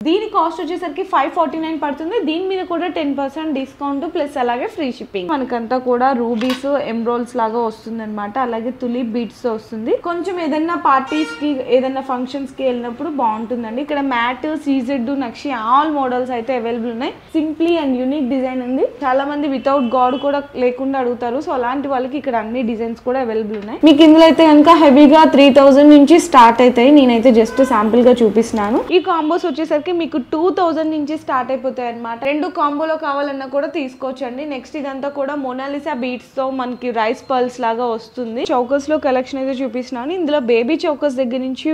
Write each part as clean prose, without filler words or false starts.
దీని కాస్ట్ వచ్చేసరికి 549 పడుతుంది. దీని మీద కూడా 10% డిస్కౌంట్ ప్లస్ అలాగే ఫ్రీ షిప్పింగ్. మనకంతా కూడా రూబీస్ ఎమ్రోల్స్ లాగా వస్తుంది అనమాట. అలాగే తులిప్ బీడ్స్ తో వస్తుంది. కొంచెం ఏదైనా పార్టీస్ కి ఏదైనా ఫంక్షన్స్ కి వెళ్ళినప్పుడు బాగుంటుందండి. ఇక్కడ మ్యాట్, సీజెడ్, నక్షి ఆల్ మోడల్స్ అయితే అవైలబుల్ ఉన్నాయి. సింప్లీ అండ్ యూనిక్ డిజైన్ ఉంది. చాలా మంది వితౌట్ గాడ్ కూడా లేకుండా అడుగుతారు. సో అలాంటి వాళ్ళకి ఇక్కడ అన్ని డిజైన్స్ కూడా అవైలబుల్ ఉన్నాయి. మీకు ఇందులో అయితే కనుక హెవీగా 3000 నుంచి స్టార్ట్ అవుతాయి. నేనైతే జస్ట్ శాంపుల్ గా చూపిస్తున్నాను. ఈ కాంబోస్ వచ్చేసరికి మీకు 2000 నుంచి స్టార్ట్ అయిపోతాయి అనమాట. 2 కాంబోలో కావాలన్నా కూడా తీసుకోవచ్చండి. నెక్స్ట్ ఇదంతా కూడా మోనాలిసా బీడ్స్ తో మనకి రైస్ పర్ల్స్ లాగా వస్తుంది. చౌకస్ లో కలెక్షన్ అయితే చూపిస్తున్నాను. ఇందులో బేబీ చౌకస్ దగ్గర నుంచి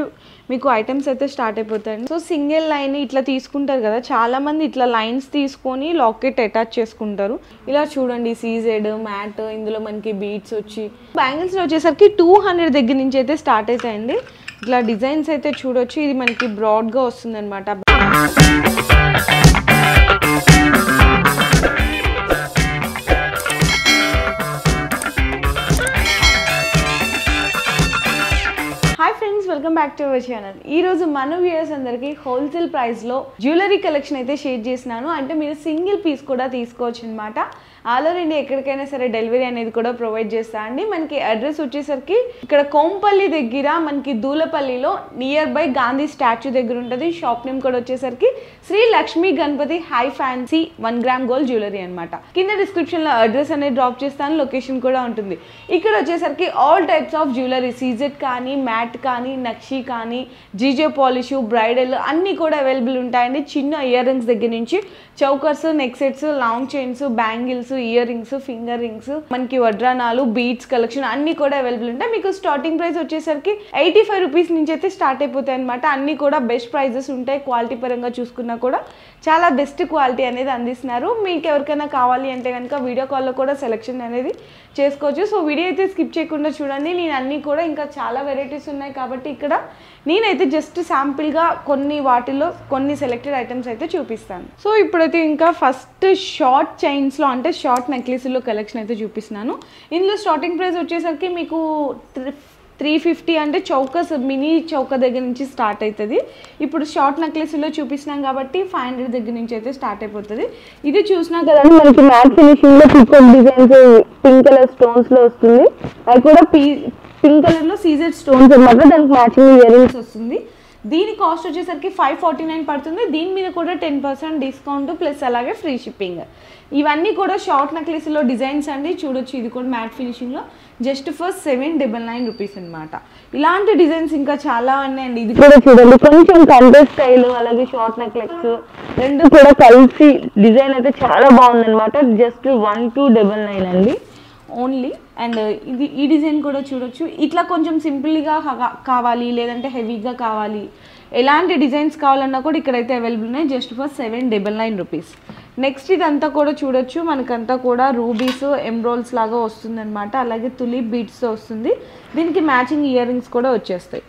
మీకు ఐటమ్స్ అయితే స్టార్ట్ అయిపోతాయండి. సో సింగిల్ లైన్ ఇట్లా తీసుకుంటారు కదా, చాలా మంది ఇట్లా లైన్స్ తీసుకొని లాకెట్ అటాచ్ చేసుకుంటారు. ఇలా చూడండి, సీజెడ్, మ్యాట్, ఇందులో మనకి బీడ్స్ వచ్చి బ్యాంగిల్స్ వచ్చేసరికి 200 దగ్గర నుంచి అయితే స్టార్ట్ అవుతాయండి. ఇట్లా డిజైన్స్ అయితే చూడొచ్చు. ఇది మనకి బ్రాడ్ గా వస్తుంది అనమాట. Hi friends, welcome back to our channel. ఈ రోజు మన వ్యూయర్స్ అందరికి హోల్సేల్ ప్రైస్ లో జ్యువెలరీ కలెక్షన్ అయితే షేర్ చేసినాను. అంటే మీరు సింగిల్ పీస్ కూడా తీసుకోవచ్చు అనమాట. ఆల్ ఓవర్ ఇండియా ఎక్కడికైనా సరే డెలివరీ అనేది కూడా ప్రొవైడ్ చేస్తా అండి. మనకి అడ్రస్ వచ్చేసరికి ఇక్కడ కోంపల్లి దగ్గర మనకి దూలపల్లిలో నియర్ బై గాంధీ స్టాచ్యూ దగ్గర ఉంటుంది. షాప్ నేమ్ కూడా వచ్చేసరికి Shri Lakshmi Ganapathi hi fancy 1 gram gold jewellery అనమాట. కింద డిస్క్రిప్షన్ లో అడ్రస్ అనేది డ్రాప్ చేస్తాను, లొకేషన్ కూడా ఉంటుంది. ఇక్కడ వచ్చేసరికి all types of jewellery, CZ కానీ, మ్యాట్ కానీ, నక్షి కానీ, జీజే పాలిష్, బ్రైడల్ అన్ని కూడా అవైలబుల్ ఉంటాయండి. చిన్న ఇయర్ రింగ్స్ దగ్గర నుంచి chokers, neck sets, long chains, bangles, ear rings, finger rings, మనకి వడ్రానాలు, బీడ్స్ కలెక్షన్ అన్ని కూడా అవైలబుల్ ఉంటాయి. మీకు స్టార్టింగ్ ప్రైస్ వచ్చేసరికి 85 రూపీస్ నుంచి అయితే స్టార్ట్ అయిపోతాయి అనమాట. అన్ని కూడా బెస్ట్ ప్రైజెస్ ఉంటాయి. క్వాలిటీ పరంగా చూసుకున్నా కూడా చాలా బెస్ట్ క్వాలిటీ అనేది అందిస్తున్నారు. మీకు ఎవరికైనా కావాలి అంటే కనుక వీడియో కాల్లో కూడా సెలెక్షన్ అనేది చేసుకోవచ్చు. సో వీడియో అయితే స్కిప్ చేయకుండా చూడండి. నేను అన్ని కూడా ఇంకా చాలా వెరైటీస్ ఉన్నాయి కాబట్టి ఇక్కడ నేనైతే జస్ట్ శాంపిల్గా కొన్ని వాటిలో కొన్ని సెలెక్టెడ్ ఐటమ్స్ అయితే చూపిస్తాను. సో ఇప్పుడైతే ఇంకా ఫస్ట్ షార్ట్ చైన్స్లో అంటే షార్ట్ నెక్లెస్లో కలెక్షన్ అయితే చూపిస్తున్నాను. ఇందులో స్టార్టింగ్ ప్రైస్ వచ్చేసరికి మీకు 350 అంటే చౌకస్ మినీ చౌక దగ్గర నుంచి స్టార్ట్ అవుతుంది. ఇప్పుడు షార్ట్ నెక్లెస్లో చూపిస్తున్నాం కాబట్టి 500 దగ్గర నుంచి అయితే స్టార్ట్ అయిపోతుంది. ఇది చూసినా కదండి, మనకి మ్యాట్ ఫినిషింగ్లో పికప్ డిజైన్స్ పింక్ కలర్ స్టోన్స్లో వస్తుంది. అది కూడా పింక్ కలర్లో సీజెడ్ స్టోన్స్ అనమాట. దానికి మ్యాచింగ్ ఇయర్ రింగ్స్ వస్తుంది. దీని కాస్ట్ వచ్చేసరికి 549 పడుతుంది. దీని మీద కూడా 10% డిస్కౌంట్ ప్లస్ అలాగే ఫ్రీ షిప్పింగ్. ఇవన్నీ కూడా షార్ట్ నెక్లెస్లో డిజైన్స్ అండి. చూడొచ్చు, ఇది కూడా మ్యాట్ ఫినిషింగ్లో జస్ట్ ఫర్ 799 రూపీస్ అనమాట. ఇలాంటి డిజైన్స్ ఇంకా చాలా ఉన్నాయండి. ఇది కూడా చూడండి, కొంచెం కంటెస్ట్ స్టైల్ అలాగే షార్ట్ నెక్లెస్ రెండు కూడా కలిసి డిజైన్ అయితే చాలా బాగుందన్నమాట. జస్ట్ 1299 అండి ఓన్లీ. అండ్ ఈ డిజైన్ కూడా చూడొచ్చు. ఇట్లా కొంచెం సింపుల్గా కావాలి లేదంటే హెవీగా కావాలి, ఎలాంటి డిజైన్స్ కావాలన్నా కూడా ఇక్కడైతే అవైలబుల్ ఉన్నాయి. Just for 799 rupees. నెక్స్ట్ ఇదంతా కూడా చూడొచ్చు, మనకంతా కూడా రూబీస్ ఎమ్రోల్స్ లాగా వస్తుందన్నమాట. అలాగే తులిప్ బీడ్స్తో వస్తుంది. దీనికి మ్యాచింగ్ ఇయర్ రింగ్స్ కూడా వచ్చేస్తాయి.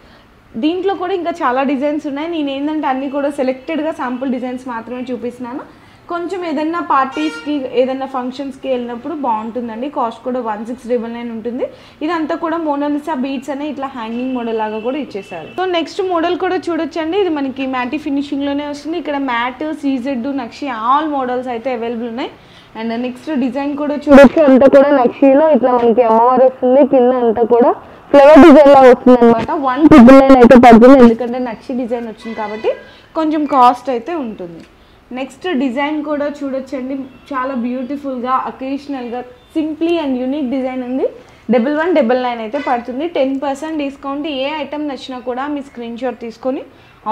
దీంట్లో కూడా ఇంకా చాలా డిజైన్స్ ఉన్నాయి. నేను ఏంటంటే అన్నీ కూడా సెలెక్టెడ్గా శాంపుల్ డిజైన్స్ మాత్రమే చూపిస్తున్నాను. కొంచెం ఏదైనా పార్టీస్కి ఏదైనా ఫంక్షన్స్కి వెళ్ళినప్పుడు బాగుంటుందండి. కాస్ట్ కూడా 1699 ఉంటుంది. ఇదంతా కూడా మోనాలిసా బీడ్స్ అనే ఇట్లా హ్యాంగింగ్ మోడల్ లాగా కూడా ఇచ్చేసారు. సో నెక్స్ట్ మోడల్ కూడా చూడొచ్చండి. ఇది మనకి మ్యాటీ ఫినిషింగ్లోనే వస్తుంది. ఇక్కడ మ్యాట్, సీజెడ్, నక్షి ఆల్ మోడల్స్ అయితే అవైలబుల్ ఉన్నాయి. అండ్ నెక్స్ట్ డిజైన్ కూడా చూడొచ్చు. అంతా కూడా నక్షిలో ఇట్లా మనకి అమ్మవారు వస్తుంది. కింద అంతా కూడా ఫ్లవర్ డిజైన్ లా వస్తుంది అనమాట. 199 అయితే పడుతుంది. ఎందుకంటే నక్షి డిజైన్ వచ్చింది కాబట్టి కొంచెం కాస్ట్ అయితే ఉంటుంది. నెక్స్ట్ డిజైన్ కూడా చూడొచ్చండి, చాలా బ్యూటిఫుల్గా అకేషనల్గా సింప్లీ అండ్ యూనిక్ డిజైన్ ఉంది. 1199 అయితే పడుతుంది. 10% డిస్కౌంట్. ఏ ఐటమ్ నచ్చినా కూడా మీ స్క్రీన్ షాట్ తీసుకొని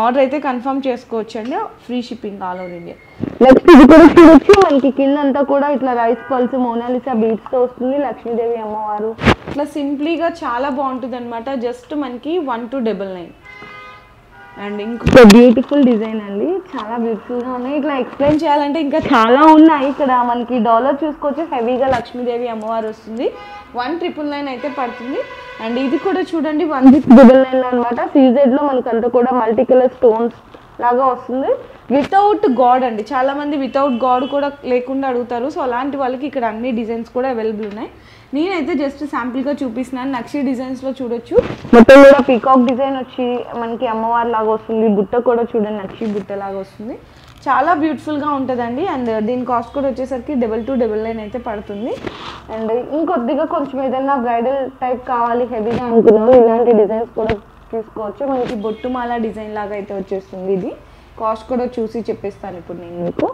ఆర్డర్ అయితే కన్ఫర్మ్ చేసుకోవచ్చు అండి. Free shipping all over India. Next ఇది కూడా చూడొచ్చు, మనకి కింద అంతా కూడా ఇట్లా రైస్ పల్స్ మోనాలిసా బీడ్స్తో వస్తుంది. లక్ష్మీదేవి అమ్మవారు ఇట్లా సింప్లీగా చాలా బాగుంటుంది అనమాట. జస్ట్ మనకి 1299. అండ్ ఇంకొక బ్యూటిఫుల్ డిజైన్ అండి, చాలా బ్యూటిఫుల్గా ఉన్నాయి. ఇట్లా ఎక్స్ప్లెయిన్ చేయాలంటే ఇంకా చాలా ఉన్నాయి. ఇక్కడ మనకి డాలర్ చూసుకోవచ్చు. హెవీగా లక్ష్మీదేవి అమ్మవారు వస్తుంది. 1999 అయితే పడుతుంది. అండ్ ఇది కూడా చూడండి 1699 అనమాట. సీజెడ్లో మనకంతా కూడా మల్టీ కలర్ స్టోన్స్ లాగా వస్తుంది. వితౌట్ గాడ్ అండి, చాలామంది వితౌట్ గాడ్ కూడా లేకుండా అడుగుతారు. సో అలాంటి వాళ్ళకి ఇక్కడ అన్ని డిజైన్స్ కూడా అవైలబుల్ ఉన్నాయి. నేనైతే జస్ట్ శాంపుల్గా చూపిస్తున్నాను. నక్షి డిజైన్స్లో చూడొచ్చు, మొత్తం కూడా పీకాక్ డిజైన్ వచ్చి మనకి అమ్మవారి లాగా వస్తుంది. బుట్ట కూడా చూడండి, నక్షి బుట్ట లాగా వస్తుంది. చాలా బ్యూటిఫుల్గా ఉంటుందండి. అండ్ దీని కాస్ట్ కూడా వచ్చేసరికి 2299 అయితే పడుతుంది. అండ్ ఇంకొద్దిగా కొంచెం ఏదైనా బ్రైడల్ టైప్ కావాలి హెవీగా అనుకున్నాను, ఇలాంటి డిజైన్స్ కూడా తీసుకోవచ్చు. మనకి బొట్టుమాల డిజైన్ లాగా అయితే వచ్చేస్తుంది. ఇది కాస్ట్ కూడా చూసి చెప్పేస్తాను ఇప్పుడు నేను మీకు.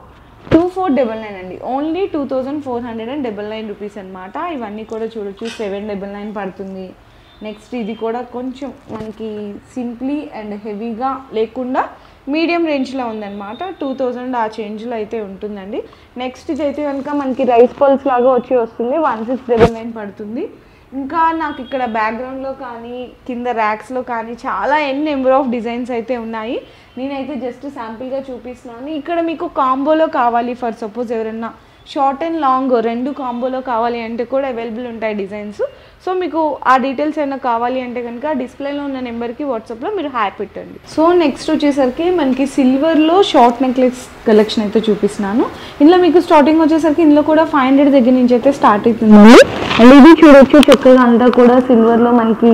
2499 అండి, ఓన్లీ 2499 రూపీస్ అనమాట. ఇవన్నీ కూడా చూడొచ్చు, 799 పడుతుంది. నెక్స్ట్ ఇది కూడా కొంచెం మనకి సింప్లీ అండ్ హెవీగా లేకుండా మీడియం రేంజ్లో ఉందన్నమాట. 2000 ఆ చేంజ్లో అయితే ఉంటుందండి. నెక్స్ట్ ఇది అయితే కనుక మనకి రైస్ పల్స్ లాగా వస్తుంది, 1699 పడుతుంది. ఇంకా నాకు ఇక్కడ బ్యాక్గ్రౌండ్లో కానీ కింద ర్యాక్స్లో కానీ చాలా నెంబర్ ఆఫ్ డిజైన్స్ అయితే ఉన్నాయి. నేనైతే జస్ట్ శాంపిల్గా చూపిస్తున్నాను. ఇక్కడ మీకు కాంబోలో కావాలి, ఫర్ సపోజ్ ఎవరన్నా షార్ట్ అండ్ లాంగ్ రెండు కాంబోలో కావాలి అంటే కూడా అవైలబుల్ ఉంటాయి డిజైన్స్. సో మీకు ఆ డీటెయిల్స్ ఏమైనా కావాలి అంటే కనుక డిస్ప్లేలో ఉన్న నెంబర్కి వాట్సాప్లో మీరు హాయ్ పెట్టండి. సో నెక్స్ట్ వచ్చేసరికి మనకి సిల్వర్లో షార్ట్ నెక్లెస్ కలెక్షన్ అయితే చూపిస్తున్నాను. ఇందులో మీకు స్టార్టింగ్ వచ్చేసరికి ఇందులో కూడా 500 దగ్గర నుంచి అయితే స్టార్ట్ అవుతుంది. అండ్ ఇది చూడొచ్చు, చక్కగా అంతా కూడా సిల్వర్లో మనకి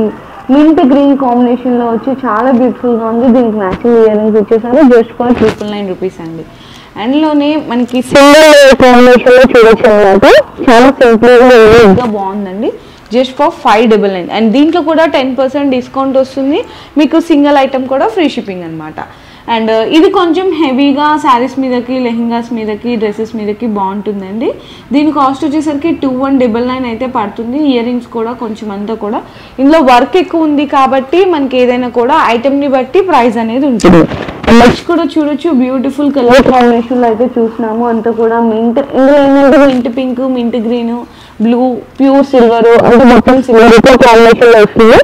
మింట్ గ్రీన్ కాంబినేషన్లో వచ్చి చాలా బ్యూటిఫుల్గా ఉంది. దీనికి మ్యాచింగ్ ఇయర్ రింగ్స్ వచ్చేసరికి జస్ట్ ఫర్ 999 రూపీస్ అండి. అందులోనే మనకి సింగిల్ కాంబినేషన్లో చూడొచ్చు అనమాట, చాలా సింపుల్గా బాగుందండి. Just for 599. అండ్ దీంట్లో కూడా 10% డిస్కౌంట్ వస్తుంది. మీకు సింగిల్ ఐటమ్ కూడా ఫ్రీ షిప్పింగ్ అనమాట. అండ్ ఇది కొంచెం హెవీగా శారీస్ మీదకి, లెహెంగాస్ మీదకి, డ్రెస్సెస్ మీదకి బాగుంటుందండి. దీని కాస్ట్ వచ్చేసరికి 2199 అయితే పడుతుంది. ఇయర్ రింగ్స్ కూడా కొంచెం అంతా కూడా ఇందులో వర్క్ ఎక్కువ ఉంది కాబట్టి మనకి ఏదైనా కూడా ఐటమ్ని బట్టి ప్రైస్ అనేది ఉంటుంది. నెక్స్ట్ కూడా చూడొచ్చు, బ్యూటిఫుల్ కలర్ కాంబినేషన్లో అయితే చూసినాము. అంతా కూడా మింట్, ఇందులో ఏంటంటే mint pink, mint green, blue, pure silver, అంటే మొత్తం సిల్వర్ కాంబినేషన్లో వస్తుంది.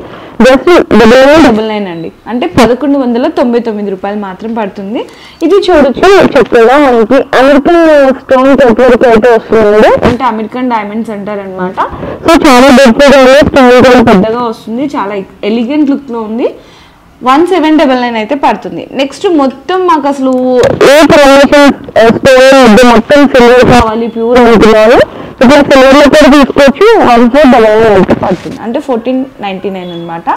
జస్ట్ 99 అండి, అంటే 1199 రూపాయలు మాత్రం పడుతుంది. ఇది చూడొచ్చు, చక్కగా మనకి అమెరికన్ స్టోన్ టెంప్లెట్ అయితే వస్తుంది, అంటే అమెరికన్ డైమండ్స్ అంటారు అనమాట. సో చాలా పెద్దగా వస్తుంది, చాలా ఎలిగెంట్ లుక్ లో ఉంది. 1799 అయితే పడుతుంది. నెక్స్ట్ మొత్తం మాకు అసలు ఏ ప్రమోషన్ మొత్తం సిల్వర్ కావాలి ప్యూర్ అనుకున్నాను, ఇట్లా సిల్వర్లో కూడా తీసుకోవచ్చు. 1499 అయితే పడుతుంది, అంటే 1499 అనమాట.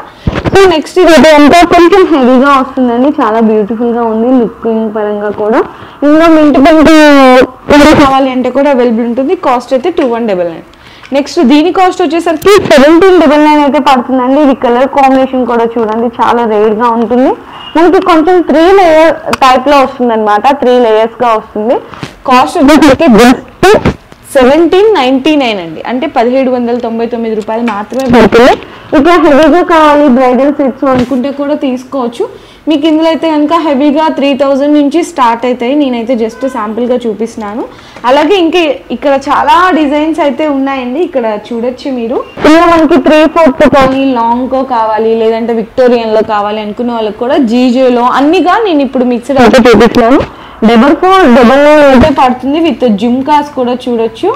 సో నెక్స్ట్ ఇది అంతా కొంచెం హెవీగా వస్తుందండి, చాలా బ్యూటిఫుల్ గా ఉంది లుకింగ్ పరంగా కూడా. ఇంకా మింట్ పింక్ కావాలి అంటే కూడా అవైలబుల్ ఉంటుంది. కాస్ట్ అయితే 2199. నెక్స్ట్ దీని కాస్ట్ వచ్చేసరికి 1799 అయితే పడుతుందండి. ఇది కలర్ కాంబినేషన్ కూడా చూడండి, చాలా రేర్ గా ఉంటుంది. మనకి కొంచెం 3 లేయర్ టైప్ లో వస్తుంది అనమాట, 3 లేయర్స్ గా వస్తుంది. కాస్ట్ వచ్చేసరికి జస్ట్ 1799 అండి, అంటే 1799 రూపాయలు మాత్రమే పడుతుంది. ఇట్లా హెవీగా కావాలి బ్రైడల్ సెట్స్ అనుకుంటే కూడా తీసుకోవచ్చు. మీకు ఇందులో అయితే కనుక హెవీగా 3000 నుంచి స్టార్ట్ అవుతాయి. నేనైతే జస్ట్ శాంపుల్గా చూపిస్తున్నాను. అలాగే ఇంకా ఇక్కడ చాలా డిజైన్స్ అయితే ఉన్నాయండి, ఇక్కడ చూడొచ్చు మీరు. ఇలా మనకి 3/4 కానీ లాంగ్లో కావాలి, లేదంటే విక్టోరియన్లో కావాలి అనుకునే వాళ్ళకి కూడా జీజేలో అన్నిగా నేను ఇప్పుడు మిక్స్డ్ అయితే చూపిస్తున్నాను. 4499 అయితే పడుతుంది. విత్ జుమ్కాస్ కూడా చూడొచ్చు.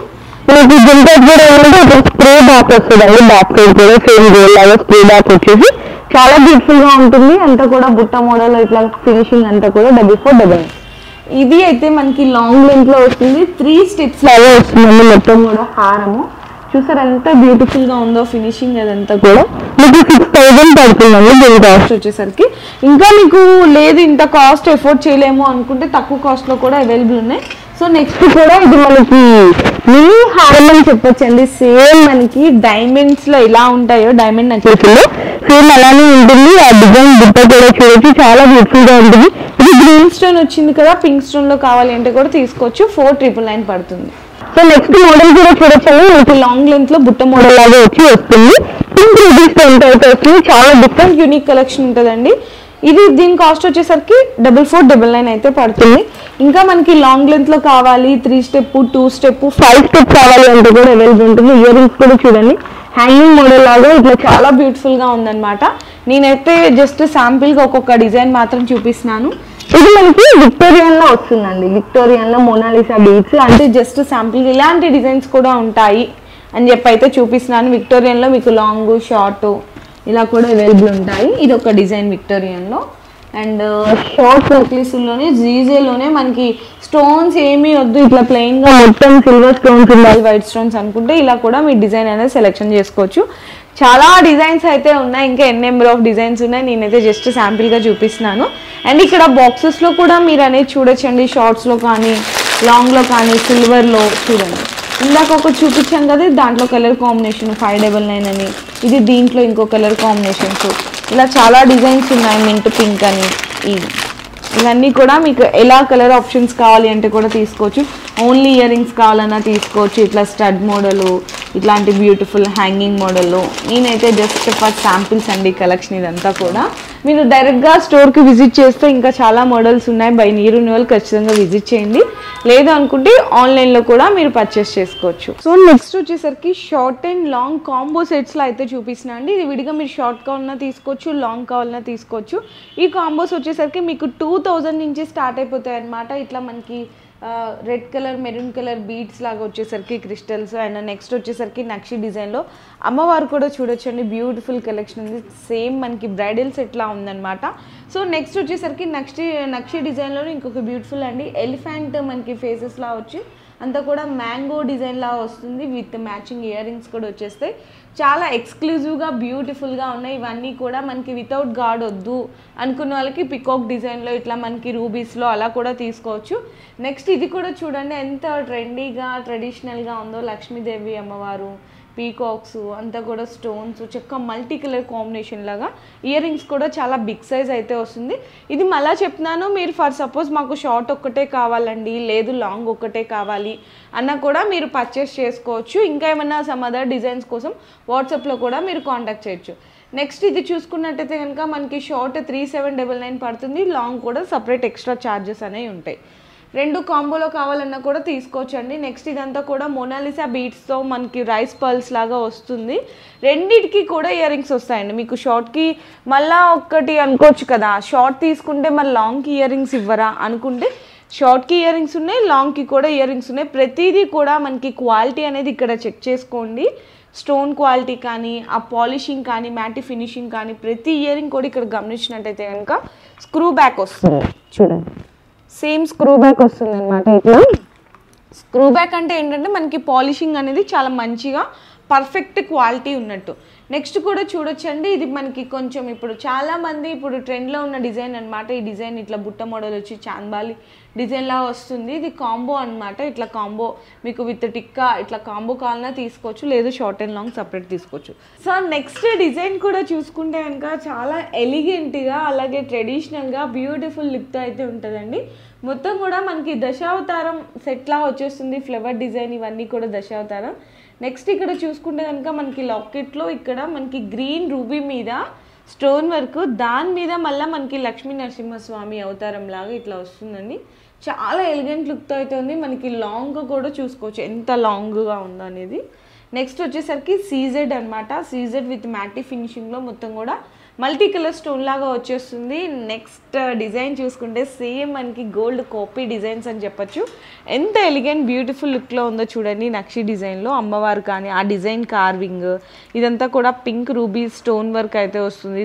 మనకి జుమ్కాస్ కూడా ఏమంటే స్ప్రే బ్యాక్ వస్తుందండి, బ్యాక్ సైడ్ కూడా సేమ్ లాగా స్ప్రే బ్యాక్ వచ్చేసి చాలా బ్యూటిఫుల్ గా ఉంటుంది. అంతా కూడా బుట్ట మోడల్ ఇట్లా ఫినిషింగ్ అంతా కూడా 4499. ఇది అయితే మనకి లాంగ్ లెంత్ లో వస్తుంది, 3 స్టెప్స్ లాగా వస్తుందండి. మొత్తం కూడా హారము చూసారు ఎంత బ్యూటిఫుల్ గా ఉందో ఫినిషింగ్, అదంతా కూడా మీకు 6000 పడుతుందండి దీని కాస్ట్ వచ్చేసరికి. ఇంకా మీకు లేదు ఇంత కాస్ట్ ఎఫోర్డ్ చేయలేము అనుకుంటే తక్కువ కాస్ట్ లో కూడా అవైలబుల్ ఉన్నాయి. సో నెక్స్ట్ కూడా ఇది మనకి మినీ హారం అని చెప్పొచ్చండి. సేమ్ మనకి డైమండ్స్ లో ఎలా ఉంటాయో డైమండ్ నెక్లెస్లో సేమ్ అలానే ఉంటుంది. ఆ డిజైన్ బుట్ట కూడా చూడొచ్చు, చాలా బ్యూటిఫుల్ గా ఉంటుంది. ఇది గ్రీన్ స్టోన్ వచ్చింది కదా, పింక్ స్టోన్ లో కావాలి అంటే కూడా తీసుకోవచ్చు. 4999 పడుతుంది. సో నెక్స్ట్ మోడల్ కూడా చూడొచ్చండి, మీకు లాంగ్ లెంత్ లో బుట్ట మోడల్ లాగా వస్తుంది. పింక్ రూబీ స్టోన్ అయితే వస్తుంది, చాలా డిఫరెంట్ యూనిక్ కలెక్షన్ ఉంటుందండి. ఇది దీని కాస్ట్ వచ్చేసరికి 4499 అయితే పడుతుంది. ఇంకా మనకి లాంగ్ లెంత్ లో కావాలి, 3 స్టెప్, 2 స్టెప్, 5 స్టెప్ కావాలి అంటే కూడా అవైలబుల్ ఉంటుంది. ఇయర్ రింగ్స్ కూడా చూడండి, హ్యాంగింగ్ మోడల్ లాగా ఇట్లా చాలా బ్యూటిఫుల్ గా ఉందన్నమాట. నేనైతే జస్ట్ శాంపిల్ గా ఒక్కొక్క డిజైన్ మాత్రం చూపిస్తున్నాను. ఇది మనకి విక్టోరియన్ లో వస్తుందండి, విక్టోరియన్ లో మోనాలిసా బీడ్స్, అంటే జస్ట్ శాంపిల్ ఇలాంటి డిజైన్స్ కూడా ఉంటాయి అని చెప్పి అయితే చూపిస్తున్నాను. విక్టోరియన్ లో మీకు లాంగ్, షార్ట్ ఇలా కూడా అవైలబుల్ ఉంటాయి. ఇది ఒక డిజైన్ విక్టోరియన్ లో. అండ్ షార్ట్ నెక్లెస్లోనే జీజేలోనే మనకి స్టోన్స్ ఏమీ వద్దు, ఇట్లా ప్లెయిన్గా మొత్తం సిల్వర్ స్టోన్స్ ఉండాలి, వైట్ స్టోన్స్ అనుకుంటే ఇలా కూడా మీ డిజైన్ అనేది సెలెక్షన్ చేసుకోవచ్చు. చాలా డిజైన్స్ అయితే ఉన్నాయి, ఇంకా ఎన్ నెంబర్ ఆఫ్ డిజైన్స్ ఉన్నాయి. నేనైతే జస్ట్ శాంపిల్గా చూపిస్తున్నాను. అండ్ ఇక్కడ బాక్సెస్లో కూడా మీరు అనేది చూడొచ్చండి, షార్ట్స్లో కానీ లాంగ్లో కానీ సిల్వర్లో చూడండి. ఇందాక ఒకటి చూపించాను కదా, దాంట్లో కలర్ కాంబినేషన్ 599 అని, ఇది దీంట్లో ఇంకో కలర్ కాంబినేషన్స్, ఇలా చాలా డిజైన్స్ ఉన్నాయి. మింట్ పింక్ అని, ఇవన్నీ కూడా మీకు ఎలా కలర్ ఆప్షన్స్ కావాలి అంటే కూడా తీసుకోవచ్చు. ఓన్లీ ఇయర్ రింగ్స్ కావాలన్నా తీసుకోవచ్చు. ఇట్లా స్టడ్ మోడలు, ఇట్లాంటి బ్యూటిఫుల్ హ్యాంగింగ్ మోడల్లో. నేనైతే జస్ట్ ఫర్ శాంపిల్స్ అండి కలెక్షన్ ఇదంతా కూడా. మీరు డైరెక్ట్గా స్టోర్కి విజిట్ చేస్తే ఇంకా చాలా మోడల్స్ ఉన్నాయి. బై నీరు వాళ్ళు ఖచ్చితంగా విజిట్ చేయండి. లేదు అనుకుంటే ఆన్లైన్లో కూడా మీరు పర్చేస్ చేసుకోవచ్చు. సో నెక్స్ట్ వచ్చేసరికి షార్ట్ అండ్ లాంగ్ కాంబో సెట్స్లో అయితే చూపిస్తున్నా అండి. ఇది విడిగా మీరు షార్ట్ కావాలన్నా తీసుకోవచ్చు, లాంగ్ కావాలన్నా తీసుకోవచ్చు. ఈ కాంబోస్ వచ్చేసరికి మీకు 2000 నుంచి స్టార్ట్ అయిపోతాయి అన్నమాట. ఇట్లా మనకి red colour, maroon colour beads లాగా వచ్చేసరికి క్రిస్టల్స్. అండ్ నెక్స్ట్ వచ్చేసరికి నక్షి డిజైన్లో అమ్మవారు కూడా చూడొచ్చండి, బ్యూటిఫుల్ కలెక్షన్ ఉంది. సేమ్ మనకి బ్రైడల్ సెట్లా ఉందన్నమాట. సో నెక్స్ట్ వచ్చేసరికి నక్షి డిజైన్లో ఇంకొక బ్యూటిఫుల్ అండి, ఎలిఫెంట్ మనకి ఫేసెస్లా వచ్చి అంతా కూడా మ్యాంగో డిజైన్లా వస్తుంది. విత్ మ్యాచింగ్ ఇయర్ రింగ్స్ కూడా వచ్చేస్తాయి. చాలా ఎక్స్క్లూజివ్గా బ్యూటిఫుల్గా ఉన్నాయి. ఇవన్నీ కూడా మనకి వితౌట్ గార్డ్ వద్దు అనుకున్న వాళ్ళకి పికాక్ డిజైన్లో ఇట్లా మనకి రూబీస్లో అలా కూడా తీసుకోవచ్చు. నెక్స్ట్ ఇది కూడా చూడండి ఎంత ట్రెండీగా ట్రెడిషనల్గా ఉందో. లక్ష్మీదేవి అమ్మవారు, పీకాక్స్ అంతా కూడా స్టోన్స్, చక్క మల్టీ కలర్ కాంబినేషన్ లాగా. ఇయర్ రింగ్స్ కూడా చాలా బిగ్ సైజ్ అయితే వస్తుంది. ఇది మళ్ళీ చెప్తున్నాను, మీరు ఫర్ సపోజ్ మాకు షార్ట్ ఒక్కటే కావాలండి, లేదు లాంగ్ ఒక్కటే కావాలి అన్న కూడా మీరు పర్చేస్ చేసుకోవచ్చు. ఇంకా ఏమన్నా సమ్ అదర్ డిజైన్స్ కోసం వాట్సాప్లో కూడా మీరు కాంటాక్ట్ చేయొచ్చు. నెక్స్ట్ ఇది చూసుకున్నట్టయితే కనుక మనకి షార్ట్ 3799 పడుతుంది, లాంగ్ కూడా సపరేట్ ఎక్స్ట్రా ఛార్జెస్ అనేవి ఉంటాయి. రెండు కాంబోలో కావాలన్నా కూడా తీసుకోవచ్చండి. నెక్స్ట్ ఇదంతా కూడా మోనాలిసా బీడ్స్తో మనకి రైస్ పర్ల్స్ లాగా వస్తుంది. రెండిటికి కూడా ఇయర్ రింగ్స్ వస్తాయండి. మీకు షార్ట్కి మళ్ళీ ఒక్కటి అనుకోవచ్చు కదా, షార్ట్ తీసుకుంటే మరి లాంగ్కి ఇయర్ రింగ్స్ ఇవ్వరా అనుకుంటే, షార్ట్కి ఇయర్ రింగ్స్ ఉన్నాయి, లాంగ్కి కూడా ఇయర్ రింగ్స్ ఉన్నాయి. ప్రతిదీ కూడా మనకి క్వాలిటీ అనేది ఇక్కడ చెక్ చేసుకోండి. స్టోన్ క్వాలిటీ కానీ, ఆ పాలిషింగ్ కానీ, మ్యాటి ఫినిషింగ్ కానీ, ప్రతి ఇయర్ రింగ్ కూడా ఇక్కడ గమనించినట్టయితే కనుక స్క్రూ బ్యాక్ వస్తుంది చూడండి. సేమ్ స్క్రూ బ్యాక్ వస్తుంది అనమాట. ఇట్లా స్క్రూ బ్యాక్ అంటే ఏంటంటే మనకి పాలిషింగ్ అనేది చాలా మంచిగా పర్ఫెక్ట్ క్వాలిటీ ఉన్నట్టు. నెక్స్ట్ కూడా చూడొచ్చండి, ఇది మనకి కొంచెం ఇప్పుడు చాలామంది ఇప్పుడు ట్రెండ్లో ఉన్న డిజైన్ అనమాట. ఈ డిజైన్ ఇట్లా బుట్ట మోడల్ వచ్చి చాంబాలి డిజైన్లా వస్తుంది. ఇది కాంబో అనమాట. ఇట్లా కాంబో మీకు విత్ టిక్కా ఇట్లా కాంబో కావాలన్నా తీసుకోవచ్చు, లేదు షార్ట్ అండ్ లాంగ్ సపరేట్ తీసుకోవచ్చు. సో నెక్స్ట్ డిజైన్ కూడా చూసుకుంటే కనుక చాలా ఎలిగెంట్గా అలాగే ట్రెడిషనల్గా బ్యూటిఫుల్ లుక్తో అయితే ఉంటుందండి. మొత్తం కూడా మనకి దశావతారం సెట్లా వచ్చేస్తుంది. ఫ్లవర్ డిజైన్ ఇవన్నీ కూడా దశావతారం. నెక్స్ట్ ఇక్కడ చూసుకుంటే కనుక మనకి లాకెట్లో ఇక్కడ మనకి గ్రీన్ రూబీ మీద స్టోన్ వర్క్, దాని మీద మళ్ళీ మనకి లక్ష్మీ నరసింహస్వామి అవతారం లాగా ఇట్లా వస్తుందండి. చాలా ఎలిగెంట్ లుక్తో అయితే ఉంది. మనకి లాంగ్ కూడా చూసుకోవచ్చు ఎంత లాంగ్గా ఉందో అనేది. నెక్స్ట్ వచ్చేసరికి సీజెడ్ అనమాట. సీజెడ్ విత్ మ్యాటి ఫినిషింగ్లో మొత్తం కూడా మల్టీ కలర్ స్టోన్ లాగా వచ్చేస్తుంది. నెక్స్ట్ డిజైన్ చూసుకుంటే సేమ్ మనకి గోల్డ్ కాపీ డిజైన్స్ అని చెప్పచ్చు. ఎంత ఎలిగెంట్ బ్యూటిఫుల్ లుక్లో ఉందో చూడండి. నక్షి డిజైన్లో అమ్మవారు కానీ ఆ డిజైన్ కార్వింగ్ ఇదంతా కూడా పింక్ రూబీ స్టోన్ వర్క్ అయితే వస్తుంది.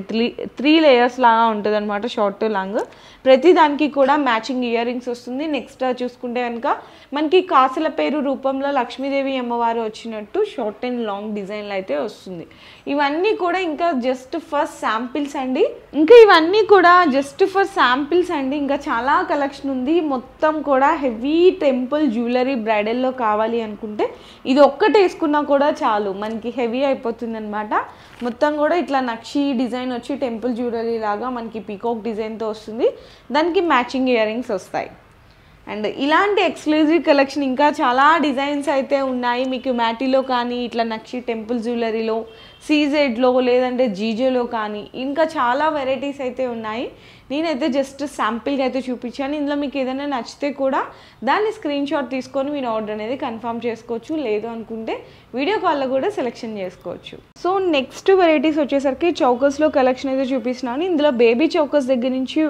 త్రీ లేయర్స్ లాగా ఉంటుంది అనమాట, షార్ట్ లాంగ్. ప్రతి దానికి కూడా మ్యాచింగ్ ఇయర్ రింగ్స్ వస్తుంది. నెక్స్ట్ చూసుకుంటే కనుక మనకి కాసుల పేరు రూపంలో లక్ష్మీదేవి అమ్మవారు వచ్చినట్టు షార్ట్ అండ్ లాంగ్ డిజైన్లు అయితే వస్తుంది. ఇవన్నీ కూడా ఇంకా జస్ట్ ఫర్ శాంపిల్స్ అండి. ఇంకా ఇవన్నీ కూడా జస్ట్ ఫర్ శాంపిల్స్ అండి. ఇంకా చాలా కలెక్షన్ ఉంది. మొత్తం కూడా హెవీ టెంపుల్ జ్యువెలరీ బ్రైడల్లో కావాలి అనుకుంటే ఇది ఒక్కటి వేసుకున్నా కూడా చాలు, మనకి హెవీ అయిపోతుంది అనమాట. మొత్తం కూడా ఇట్లా నక్షి డిజైన్ వచ్చి టెంపుల్ జ్యువెలరీ లాగా మనకి పీకాక్ డిజైన్తో వస్తుంది. దానికి మ్యాచింగ్ ఇయర్ రింగ్స్ వస్తాయి. అండ్ ఇలాంటి ఎక్స్క్లూజివ్ కలెక్షన్ ఇంకా చాలా డిజైన్స్ అయితే ఉన్నాయి. మీకు మ్యాటీలో కానీ ఇట్లా నక్షి టెంపుల్ జ్యువెలరీలో, సీజెడ్లో లేదంటే జీజేలో కానీ ఇంకా చాలా వెరైటీస్ అయితే ఉన్నాయి. నేనైతే జస్ట్ శాంపిల్గా అయితే చూపించాను. ఇందులో మీకు ఏదైనా నచ్చితే కూడా దాన్ని స్క్రీన్ షాట్ తీసుకొని మీరు ఆర్డర్ అనేది కన్ఫర్మ్ చేసుకోవచ్చు. లేదు అనుకుంటే వీడియో కాల్లో కూడా సెలెక్షన్ చేసుకోవచ్చు. సో నెక్స్ట్ వెరైటీస్ వచ్చేసరికి చౌకస్లో కలెక్షన్ అయితే చూపిస్తున్నాను. ఇందులో బేబీ చౌకస్ దగ్గర నుంచి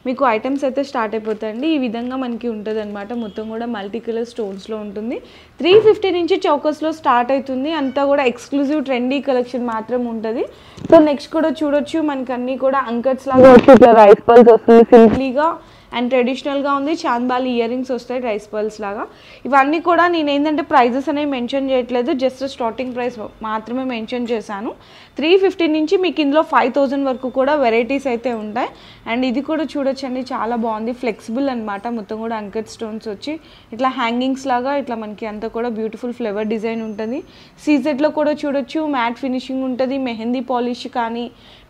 మీకు ఐటమ్స్ అయితే స్టార్ట్ అయిపోతాయండి. ఈ విధంగా మనకి ఉంటుందన్నమాట. మొత్తం కూడా మల్టీ కలర్ స్టోన్స్లో ఉంటుంది. 350 నుంచి చౌకస్లో స్టార్ట్ అవుతుంది. అంతా కూడా ఎక్స్క్లూజివ్ ట్రెండీ కలెక్షన్ మాత్రం ఉంటుంది. సో నెక్స్ట్ కూడా చూడొచ్చు, మనకి అన్నీ కూడా అంకట్స్ లాగా వచ్చి ఇట్లా రైస్ పల్స్ వస్తుంది సింప్లీగా అండ్ ట్రెడిషనల్గా ఉంది. చాంద్బాలి ఇయర్ రింగ్స్ వస్తాయి రైస్ పర్ల్స్ లాగా. ఇవన్నీ కూడా నేను ఏంటంటే ప్రైజెస్ అనేవి మెన్షన్ చేయట్లేదు, జస్ట్ స్టార్టింగ్ ప్రైస్ మాత్రమే మెన్షన్ చేశాను. 350 నుంచి మీకు ఇందులో 5000 వరకు కూడా వెరైటీస్ అయితే ఉంటాయి. అండ్ ఇది కూడా చూడొచ్చండి, చాలా బాగుంది, ఫ్లెక్సిబుల్ అనమాట. మొత్తం కూడా అంకట్ స్టోన్స్ వచ్చి ఇట్లా హ్యాంగింగ్స్ లాగా ఇట్లా మనకి అంతా కూడా బ్యూటిఫుల్ ఫ్లవర్ డిజైన్ ఉంటుంది. సీజెడ్లో కూడా చూడొచ్చు, మ్యాట్ ఫినిషింగ్ ఉంటుంది. మెహందీ పాలిష్ కానీ,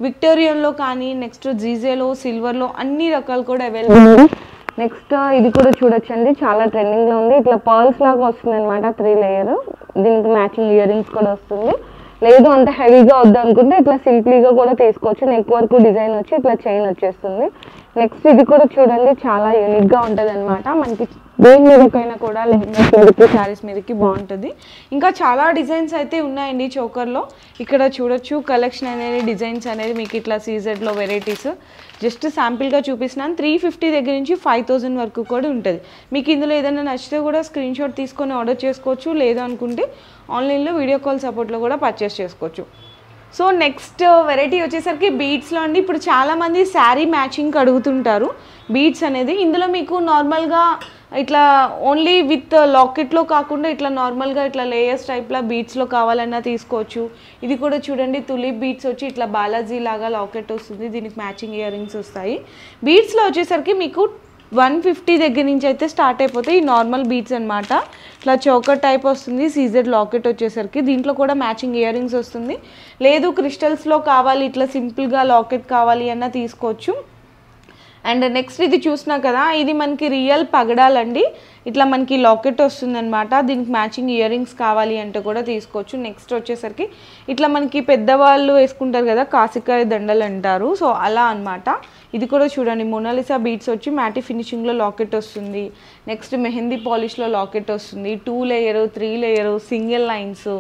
విక్టోరియన్లో కానీ, నెక్స్ట్ జీజేలో, సిల్వర్లో అన్ని రకాలు కూడా అవైలబుల్. నెక్స్ట్ ఇది కూడా చూడొచ్చండి, చాలా ట్రెండింగ్లో ఉంది. ఇట్లా పర్ల్స్ లాగా వస్తుంది అనమాట, 3 లేయర్. దీనికి మ్యాచింగ్ ఇయర్ రింగ్స్ కూడా వస్తుంది. లేదు అంత హెవీగా వద్దు అనుకుంటే ఇట్లా సింప్లీగా కూడా తీసుకోవచ్చు. నెక్ వరకు డిజైన్ వచ్చి ఇట్లా చైన్ వచ్చేస్తుంది. నెక్స్ట్ ఇది కూడా చూడండి, చాలా యూనిక్గా ఉంటుంది అనమాట. మనకి దేని మీదకైనా కూడా లెహంగాస్ మీదకి, శారీస్ మీదకి బాగుంటుంది. ఇంకా చాలా డిజైన్స్ అయితే ఉన్నాయండి చోకర్లో. ఇక్కడ చూడొచ్చు కలెక్షన్ అనేది, డిజైన్స్ అనేది మీకు ఇట్లా సీజెడ్లో వెరైటీస్ జస్ట్ శాంపిల్గా చూపిస్తున్నాను. 350 దగ్గర నుంచి 5000 వరకు కూడా ఉంటుంది. మీకు ఇందులో ఏదైనా నచ్చితే కూడా స్క్రీన్ షాట్ తీసుకొని ఆర్డర్ చేసుకోవచ్చు. లేదు అనుకుంటే ఆన్లైన్లో వీడియో కాల్ సపోర్ట్లో కూడా పర్చేస్ చేసుకోవచ్చు. సో నెక్స్ట్ వెరైటీ వచ్చేసరికి బీడ్స్లో అండి. ఇప్పుడు చాలామంది శారీ మ్యాచింగ్కి అడుగుతుంటారు బీడ్స్ అనేది. ఇందులో మీకు నార్మల్గా ఇట్లా ఓన్లీ విత్ లాకెట్లో కాకుండా ఇట్లా నార్మల్గా ఇట్లా లేయర్స్ టైప్లో బీడ్స్లో కావాలన్నా తీసుకోవచ్చు. ఇది కూడా చూడండి, తులిప్ బీడ్స్ వచ్చి ఇట్లా బాలాజీ లాగా లాకెట్ వస్తుంది, దీనికి మ్యాచింగ్ ఇయర్ రింగ్స్ వస్తాయి. బీడ్స్లో వచ్చేసరికి మీకు 150 దగ్గర నుంచి అయితే స్టార్ట్ అయిపోతాయి. ఈ నార్మల్ బీడ్స్ అనమాట. ఇట్లా చోకర్ టైప్ వస్తుంది, సీజెడ్ లాకెట్ వచ్చేసరికి. దీంట్లో కూడా మ్యాచింగ్ ఇయర్ రింగ్స్ వస్తుంది. లేదు క్రిస్టల్స్లో కావాలి, ఇట్లా సింపుల్గా లాకెట్ కావాలి అన్న తీసుకోవచ్చు. అండ్ నెక్స్ట్ ఇది చూసినా కదా, ఇది మనకి రియల్ పగడాలండి. ఇట్లా మనకి లాకెట్ వస్తుంది అనమాట, దీనికి మ్యాచింగ్ ఇయర్ రింగ్స్ కావాలి అంటే కూడా తీసుకోవచ్చు. నెక్స్ట్ వచ్చేసరికి ఇట్లా మనకి పెద్దవాళ్ళు వేసుకుంటారు కదా, కాసికాయ దండలు అంటారు, సో అలా అనమాట. ఇది కూడా చూడండి, మొనాలిసా బీడ్స్ వచ్చి మ్యాటి ఫినిషింగ్లో లాకెట్ వస్తుంది. నెక్స్ట్ మెహందీ పాలిష్లో లాకెట్ వస్తుంది. 2 లేయరు, 3 లేయరు, సింగిల్ లైన్స్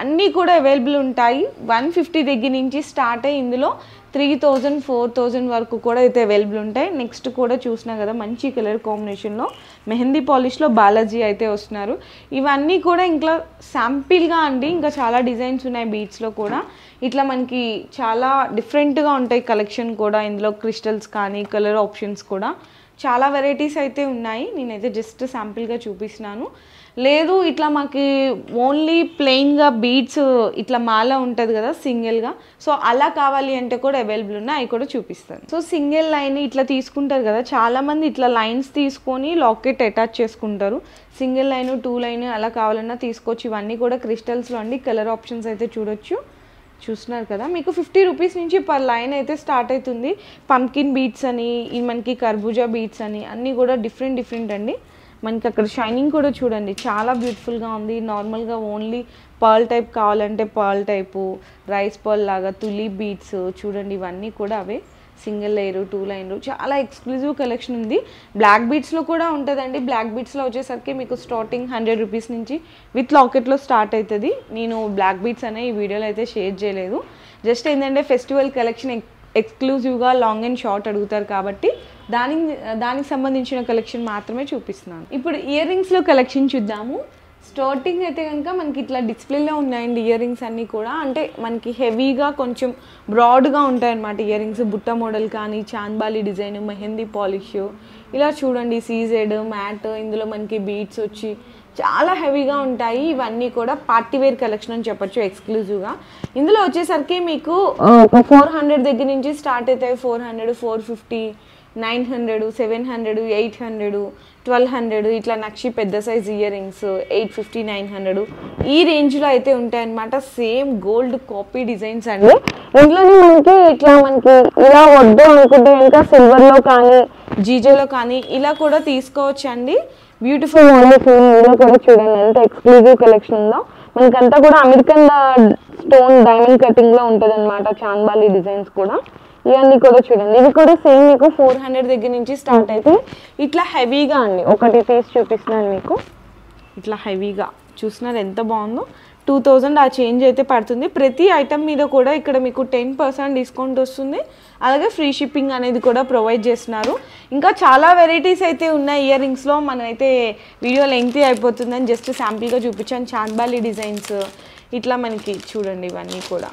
అన్నీ కూడా అవైలబుల్ ఉంటాయి. 150 దగ్గర నుంచి స్టార్ట్ అయ్యి ఇందులో 3000, 4000 వరకు కూడా అయితే అవైలబుల్ ఉంటాయి. నెక్స్ట్ కూడా చూసినా కదా, మంచి కలర్ కాంబినేషన్లో మెహందీ పాలిష్లో బాలాజీ అయితే వస్తున్నారు. ఇవన్నీ కూడా ఇంకా శాంపిల్గా అండి, ఇంకా చాలా డిజైన్స్ ఉన్నాయి బీడ్స్లో కూడా. ఇట్లా మనకి చాలా డిఫరెంట్గా ఉంటాయి కలెక్షన్ కూడా. ఇందులో క్రిస్టల్స్ కానీ, కలర్ ఆప్షన్స్ కూడా చాలా వెరైటీస్ అయితే ఉన్నాయి. నేనైతే జస్ట్ శాంపిల్గా చూపిస్తున్నాను. లేదు ఇట్లా మాకు ఓన్లీ ప్లెయిన్గా బీడ్స్ ఇట్లా మాల ఉంటుంది కదా సింగిల్గా, సో అలా కావాలి అంటే కూడా అవైలబుల్ ఉన్నాయి, అవి కూడా చూపిస్తాను. సో సింగిల్ లైన్ ఇట్లా తీసుకుంటారు కదా, చాలామంది ఇట్లా లైన్స్ తీసుకొని లాకెట్ అటాచ్ చేసుకుంటారు. సింగిల్ లైన్, 2 లైన్ అలా కావాలన్నా తీసుకోవచ్చు. ఇవన్నీ కూడా క్రిస్టల్స్లో అండి. కలర్ ఆప్షన్స్ అయితే చూడొచ్చు, చూస్తున్నారు కదా. మీకు 50 రూపీస్ నుంచి పర్ లైన్ అయితే స్టార్ట్ అవుతుంది. పంకిన్ బీడ్స్ అని, మనకి కర్బూజా బీడ్స్ అని అన్నీ కూడా డిఫరెంట్ అండి. మనకి అక్కడ షైనింగ్ కూడా చూడండి, చాలా బ్యూటిఫుల్గా ఉంది. నార్మల్గా ఓన్లీ పర్ల్ టైప్ కావాలంటే పర్ల్ టైపు, రైస్ పర్ల్ లాగా, తులిప్ బీడ్స్ చూడండి, ఇవన్నీ కూడా అవే. సింగిల్ లేయరు, 2 లైన్లు, చాలా ఎక్స్క్లూజివ్ కలెక్షన్ ఉంది. బ్లాక్ బీడ్స్లో కూడా ఉంటుందండి. బ్లాక్ బీడ్స్లో వచ్చేసరికి మీకు స్టార్టింగ్ 100 రూపీస్ నుంచి విత్ లాకెట్లో స్టార్ట్ అవుతుంది. నేను బ్లాక్ బీడ్స్ అనే ఈ వీడియోలో అయితే షేర్ చేయలేదు. జస్ట్ ఏంటంటే ఫెస్టివల్ కలెక్షన్ ఎక్స్క్లూజివ్గా లాంగ్ అండ్ షార్ట్ అడుగుతారు కాబట్టి దానికి సంబంధించిన కలెక్షన్ మాత్రమే చూపిస్తున్నాను. ఇప్పుడు ఇయర్ రింగ్స్లో కలెక్షన్ చూద్దాము. స్టార్టింగ్ అయితే కనుక మనకి ఇట్లా డిస్ప్లేలో ఉన్నాయండి ఇయర్ రింగ్స్ అన్నీ కూడా. అంటే మనకి హెవీగా కొంచెం బ్రాడ్గా ఉంటాయన్నమాట ఇయర్ రింగ్స్. బుట్ట మోడల్ కానీ, చాంద్బాలి డిజైన్, మెహందీ పాలిష్ ఇలా చూడండి, సీజెడ్ మ్యాట్. ఇందులో మనకి బీడ్స్ వచ్చి చాలా హెవీగా ఉంటాయి. ఇవన్నీ కూడా పార్టీవేర్ కలెక్షన్ అని చెప్పొచ్చు ఎక్స్క్లూజివ్గా. ఇందులో వచ్చేసరికి మీకు 400 దగ్గర నుంచి స్టార్ట్ అవుతాయి. 400, 450, 900, 700, 800, 1200 ఇట్లా నక్షి పెద్ద సైజ్ ఇయర్ రింగ్స్ 850, 900 ఈ రేంజ్లో అయితే ఉంటాయన్నమాట. సేమ్ గోల్డ్ కాపీ డిజైన్స్ అండి. ఇంట్లోనే మనకి ఇట్లా మనకి ఇలా వద్దు అనుకుంటే ఇంకా సిల్వర్లో కానీ, జీజోలో కానీ ఇలా కూడా తీసుకోవచ్చు అండి. బ్యూటిఫుల్ మోడల్స్ ఇందులో కూడా చూడండి, ఎంత ఎక్స్క్లూజివ్ కలెక్షన్ ఉందో. మనకంతా కూడా అమెరికన్ స్టోన్ డైమండ్ కటింగ్లో ఉంటుంది అనమాట, చాంద్బాలి డిజైన్స్ కూడా. ఇవన్నీ కూడా చూడండి, ఇది కూడా సేమ్ మీకు 400 దగ్గర నుంచి స్టార్ట్ అయితే ఇట్లా హెవీగా అండి. ఒకటి తీసి చూపిస్తున్నాను మీకు, ఇట్లా హెవీగా చూస్తున్నారు ఎంత బాగుందో. 2000 ఆ చేంజ్ అయితే పడుతుంది. ప్రతి ఐటమ్ మీద కూడా ఇక్కడ మీకు 10% డిస్కౌంట్ వస్తుంది. అలాగే ఫ్రీ షిప్పింగ్ అనేది కూడా ప్రొవైడ్ చేస్తున్నారు. ఇంకా చాలా వెరైటీస్ అయితే ఉన్నాయి ఇయర్ రింగ్స్లో. మనమైతే వీడియో లెంగ్తీ అయిపోతుందని జస్ట్ శాంపిల్గా చూపించాను. చాంద్బాలి డిజైన్స్ ఇట్లా మనకి చూడండి, ఇవన్నీ కూడా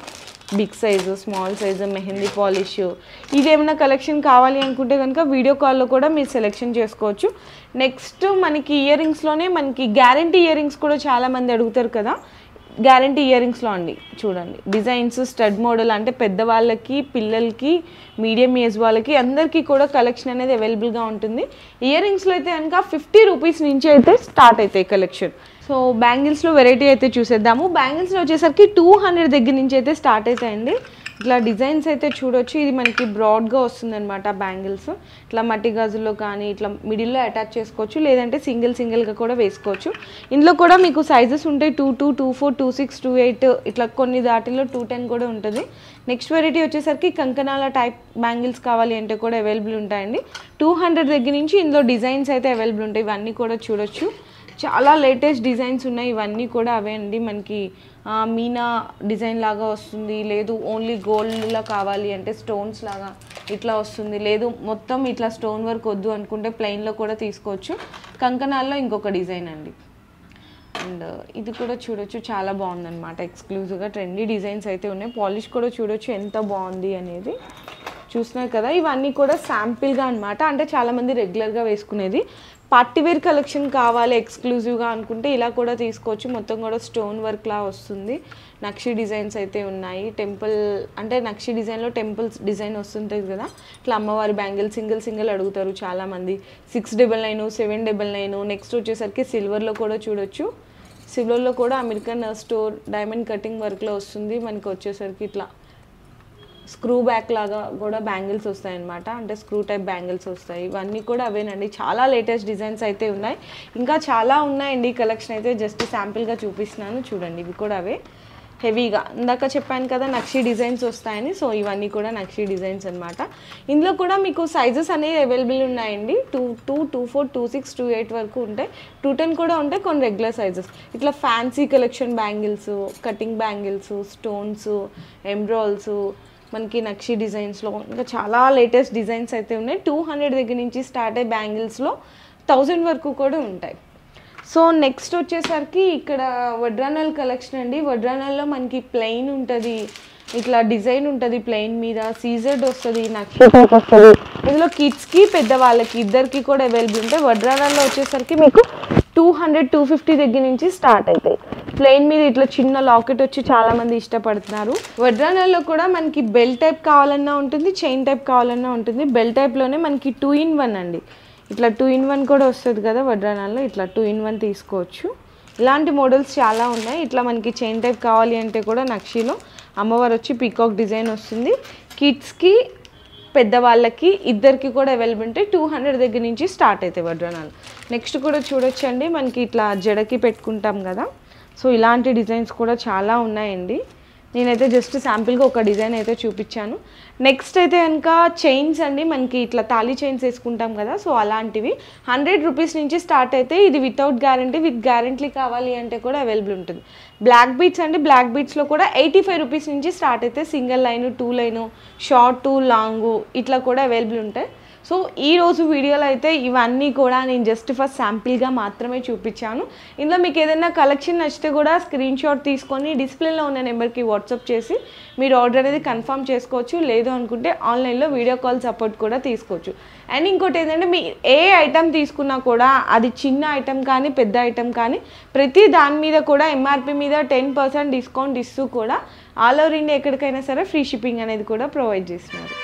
big size, small size, mehndi polish. ఇదేమైనా కలెక్షన్ కావాలి అనుకుంటే కనుక వీడియో కాల్లో కూడా మీరు సెలెక్షన్ చేసుకోవచ్చు. నెక్స్ట్ మనకి ఇయర్ రింగ్స్లోనే మనకి గ్యారంటీ ఇయర్ రింగ్స్ కూడా చాలామంది అడుగుతారు కదా. గ్యారంటీ ఇయర్ రింగ్స్లో అండి చూడండి డిజైన్స్ స్టడ్ మోడల్, అంటే పెద్దవాళ్ళకి, పిల్లలకి, మీడియం ఏజ్ వాళ్ళకి అందరికీ కూడా కలెక్షన్ అనేది అవైలబుల్గా ఉంటుంది. ఇయర్ రింగ్స్లో అయితే కనుక 50 రూపీస్ నుంచి అయితే స్టార్ట్ అవుతాయి కలెక్షన్. సో బ్యాంగిల్స్లో వెరైటీ అయితే చూసేద్దాము. బ్యాంగిల్స్లో వచ్చేసరికి 200 దగ్గర నుంచి అయితే స్టార్ట్ అవుతాయండి. ఇట్లా డిజైన్స్ అయితే చూడొచ్చు. ఇది మనకి బ్రాడ్గా వస్తుందన్నమాట బ్యాంగిల్స్. ఇట్లా మట్టి గాజుల్లో కానీ ఇట్లా మిడిల్లో అటాచ్ చేసుకోవచ్చు, లేదంటే సింగిల్గా కూడా వేసుకోవచ్చు. ఇందులో కూడా మీకు సైజెస్ ఉంటాయి. 22, 24, 26, 28 ఇట్లా కొన్ని దాటిలో 210 కూడా ఉంటుంది. నెక్స్ట్ వెరైటీ వచ్చేసరికి కంకణాల టైప్ బ్యాంగిల్స్ కావాలి అంటే కూడా అవైలబుల్ ఉంటాయండి. 200 దగ్గర నుంచి ఇందులో డిజైన్స్ అయితే అవైలబుల్ ఉంటాయి. ఇవన్నీ కూడా చూడొచ్చు. చాలా లేటెస్ట్ డిజైన్స్ ఉన్నాయి. ఇవన్నీ కూడా అవే అండి. మనకి మీనా డిజైన్ లాగా వస్తుంది, లేదు ఓన్లీ గోల్డ్లా కావాలి అంటే స్టోన్స్ లాగా ఇట్లా వస్తుంది, లేదు మొత్తం ఇట్లా స్టోన్ వర్క్ వద్దు అనుకుంటే ప్లెయిన్లో కూడా తీసుకోవచ్చు. కంకణాల్లో ఇంకొక డిజైన్ అండి. అండ్ ఇది కూడా చూడొచ్చు, చాలా బాగుందన్నమాట. ఎక్స్క్లూజివ్గా ట్రెండీ డిజైన్స్ అయితే ఉన్నాయి. పాలిష్ కూడా చూడొచ్చు ఎంత బాగుంది అనేది. చూస్తున్నారు కదా, ఇవన్నీ కూడా శాంపిల్గా అనమాట. అంటే చాలామంది రెగ్యులర్గా వేసుకునేది. పార్టీవేర్ కలెక్షన్ కావాలి ఎక్స్క్లూజివ్గా అనుకుంటే ఇలా కూడా తీసుకోవచ్చు. మొత్తం కూడా స్టోన్ వర్క్లా వస్తుంది. నక్షి డిజైన్స్ అయితే ఉన్నాయి. టెంపుల్ అంటే నక్షి డిజైన్లో టెంపుల్స్ డిజైన్ వస్తుంటుంది కదా, ఇట్లా అమ్మవారి బ్యాంగిల్ సింగిల్ అడుగుతారు చాలామంది. 699, 799. నెక్స్ట్ వచ్చేసరికి సిల్వర్లో కూడా చూడొచ్చు. సిల్వర్లో కూడా అమెరికన్ స్టోర్ డైమండ్ కటింగ్ వర్క్లో వస్తుంది. మనకి వచ్చేసరికి ఇట్లా స్క్రూ బ్యాక్ లాగా కూడా బ్యాంగిల్స్ వస్తాయి అన్నమాట. అంటే స్క్రూ టైప్ బ్యాంగిల్స్ వస్తాయి. ఇవన్నీ కూడా అవేనండి. చాలా లేటెస్ట్ డిజైన్స్ అయితే ఉన్నాయి. ఇంకా చాలా ఉన్నాయండి కలెక్షన్ అయితే. జస్ట్ శాంపిల్గా చూపిస్తున్నాను చూడండి. ఇవి కూడా అవే హెవీగా ఇందాక చెప్పాను కదా నక్షి డిజైన్స్ వస్తాయని. సో ఇవన్నీ కూడా నక్షి డిజైన్స్ అనమాట. ఇందులో కూడా మీకు సైజెస్ అనేవి అవైలబుల్ ఉన్నాయండి. 22, 24, 26, 28 వరకు ఉంటాయి. 210 కూడా ఉంటాయి. కొన్ని రెగ్యులర్ సైజెస్. ఇట్లా fancy collection bangles, cutting bangles, stones, ఎంబ్రాయిల్స్, మనకి నక్షి డిజైన్స్లో ఇంకా చాలా లేటెస్ట్ డిజైన్స్ అయితే ఉన్నాయి. 200 దగ్గర నుంచి స్టార్ట్ అయ్యే బ్యాంగిల్స్లో 1000 వరకు కూడా ఉంటాయి. సో నెక్స్ట్ వచ్చేసరికి ఇక్కడ వడ్రానల్ కలెక్షన్ అండి. వడ్రానల్లో మనకి ప్లెయిన్ ఉంటుంది, ఇట్లా డిజైన్ ఉంటుంది ప్లెయిన్ మీద, సీజర్డ్ వస్తుంది, నక్షి వస్తుంది. ఇందులో కిడ్స్కి పెద్దవాళ్ళకి ఇద్దరికి కూడా అవైలబుల్ ఉంటాయి. వడ్రానల్లో వచ్చేసరికి మీకు 200, 250 దగ్గర నుంచి స్టార్ట్ అవుతాయి. ప్లెయిన్ మీద ఇట్లా చిన్న లాకెట్ వచ్చి చాలామంది ఇష్టపడుతున్నారు. వడ్రానల్లో కూడా మనకి బెల్ టైప్ కావాలన్నా ఉంటుంది, చైన్ టైప్ కావాలన్నా ఉంటుంది. బెల్ టైప్లోనే మనకి 2-in-1 అండి. ఇట్లా 2-in-1 కూడా వస్తుంది కదా వడ్రానల్లో, ఇట్లా 2-in-1 తీసుకోవచ్చు. ఇలాంటి మోడల్స్ చాలా ఉన్నాయి. ఇట్లా మనకి చైన్ టైప్ కావాలి అంటే కూడా నక్షిలో అమ్మవారు వచ్చి పీకాక్ డిజైన్ వస్తుంది. కిడ్స్కి పెద్దవాళ్ళకి ఇద్దరికి కూడా అవైలబుల్ ఉంటాయి. 200 దగ్గర నుంచి స్టార్ట్ అవుతాయి వడ్రానాలు. నెక్స్ట్ కూడా చూడొచ్చండి, మనకి ఇట్లా జడకి పెట్టుకుంటాం కదా, సో ఇలాంటి డిజైన్స్ కూడా చాలా ఉన్నాయండి. నేనైతే జస్ట్ శాంపిల్గా ఒక డిజైన్ అయితే చూపించాను. నెక్స్ట్ అయితే కనుక చైన్స్ అండి. మనకి ఇట్లా తాళీ చైన్స్ వేసుకుంటాం కదా, సో అలాంటివి 100 రూపీస్ నుంచి స్టార్ట్ అయితే ఇది వితౌట్ గ్యారంటీ, విత్ గ్యారంటీ కావాలి అంటే కూడా అవైలబుల్ ఉంటుంది. బ్లాక్ బీట్స్ అండి. బ్లాక్ బీట్స్లో కూడా 85 రూపీస్ నుంచి స్టార్ట్ అయితే single line, 2 line, short, long ఇట్లా కూడా అవైలబుల్ ఉంటాయి. సో ఈరోజు వీడియోలో అయితే ఇవన్నీ కూడా నేను జస్ట్ ఫస్ట్ శాంపిల్గా మాత్రమే చూపించాను. ఇందులో మీకు ఏదైనా కలెక్షన్ నచ్చితే కూడా స్క్రీన్ షాట్ తీసుకొని డిస్ప్లేలో ఉన్న నెంబర్కి వాట్సాప్ చేసి మీరు ఆర్డర్ అనేది కన్ఫర్మ్ చేసుకోవచ్చు. లేదు అనుకుంటే ఆన్లైన్లో వీడియో కాల్ సపోర్ట్ కూడా తీసుకోవచ్చు. అండ్ ఇంకోటి ఏంటంటే మీ ఏ ఐటమ్ తీసుకున్నా కూడా అది చిన్న ఐటమ్ కానీ పెద్ద ఐటమ్ కానీ ప్రతి దాని మీద కూడా ఎంఆర్పి మీద 10% డిస్కౌంట్ ఇస్తూ కూడా ఆల్ ఓవర్ ఇండియా ఎక్కడికైనా సరే ఫ్రీ షిప్పింగ్ అనేది కూడా ప్రొవైడ్ చేస్తున్నారు.